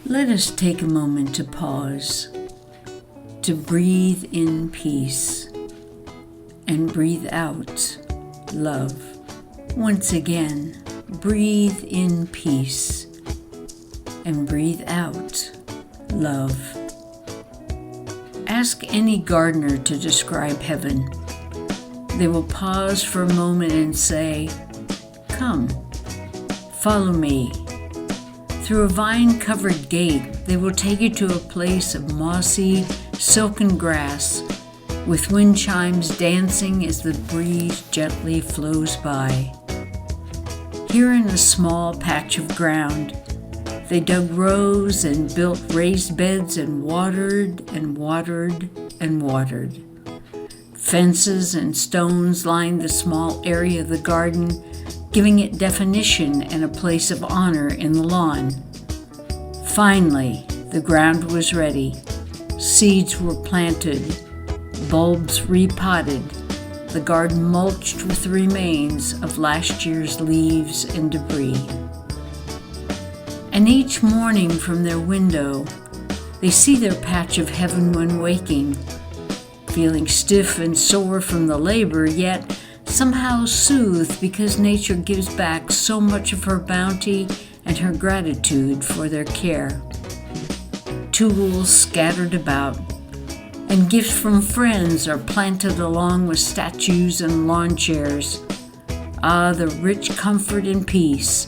Let us take a moment to pause, to breathe in peace and breathe out love. Once again, breathe in peace and breathe out love. Ask any gardener to describe heaven. They will pause for a moment and say, "Come, follow me." Through a vine-covered gate, they will take you to a place of mossy, silken grass, with wind chimes dancing as the breeze gently flows by. Here in a small patch of ground, they dug rows and built raised beds and watered and watered and watered. Fences and stones lined the small area of the garden, giving it definition and a place of honor in the lawn. Finally, the ground was ready. Seeds were planted, bulbs repotted, the garden mulched with the remains of last year's leaves and debris. And each morning from their window, they see their patch of heaven when waking, feeling stiff and sore from the labor, yet somehow soothed because nature gives back so much of her bounty and her gratitude for their care. Tools scattered about, and gifts from friends are planted along with statues and lawn chairs. Ah, the rich comfort and peace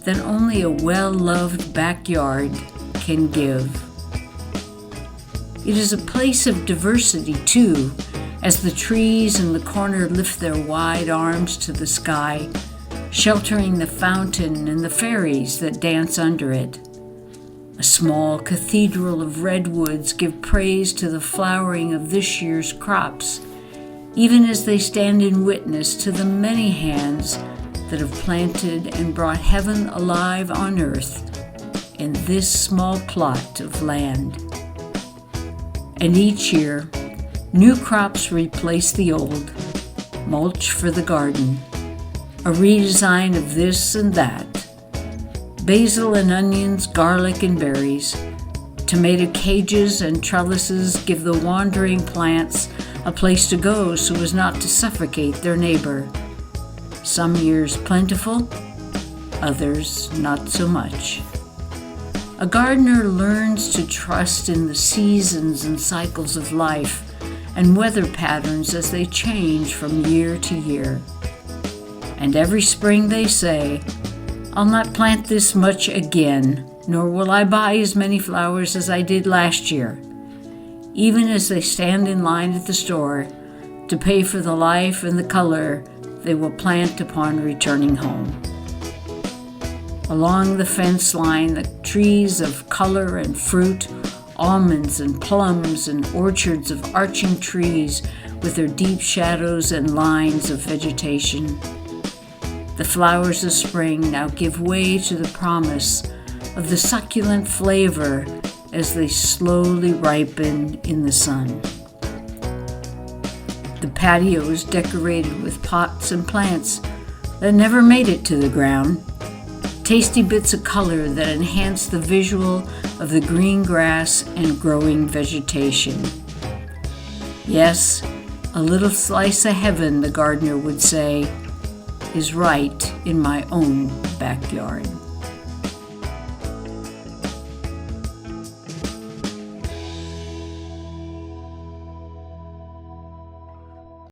that only a well-loved backyard can give. It is a place of diversity, too, as the trees in the corner lift their wide arms to the sky, sheltering the fountain and the fairies that dance under it. A small cathedral of redwoods give praise to the flowering of this year's crops, even as they stand in witness to the many hands that have planted and brought heaven alive on earth in this small plot of land. And each year, new crops replace the old, mulch for the garden, a redesign of this and that. Basil and onions, garlic and berries, tomato cages and trellises give the wandering plants a place to go so as not to suffocate their neighbor. Some years plentiful, others not so much. A gardener learns to trust in the seasons and cycles of life and weather patterns as they change from year to year. And every spring they say, "I'll not plant this much again, nor will I buy as many flowers as I did last year," even as they stand in line at the store to pay for the life and the color they will plant upon returning home. Along the fence line, the trees of color and fruit, almonds and plums and orchards of arching trees with their deep shadows and lines of vegetation. The flowers of spring now give way to the promise of the succulent flavor as they slowly ripen in the sun. The patio is decorated with pots and plants that never made it to the ground, tasty bits of color that enhance the visual of the green grass and growing vegetation. Yes, a little slice of heaven, the gardener would say, is right in my own backyard.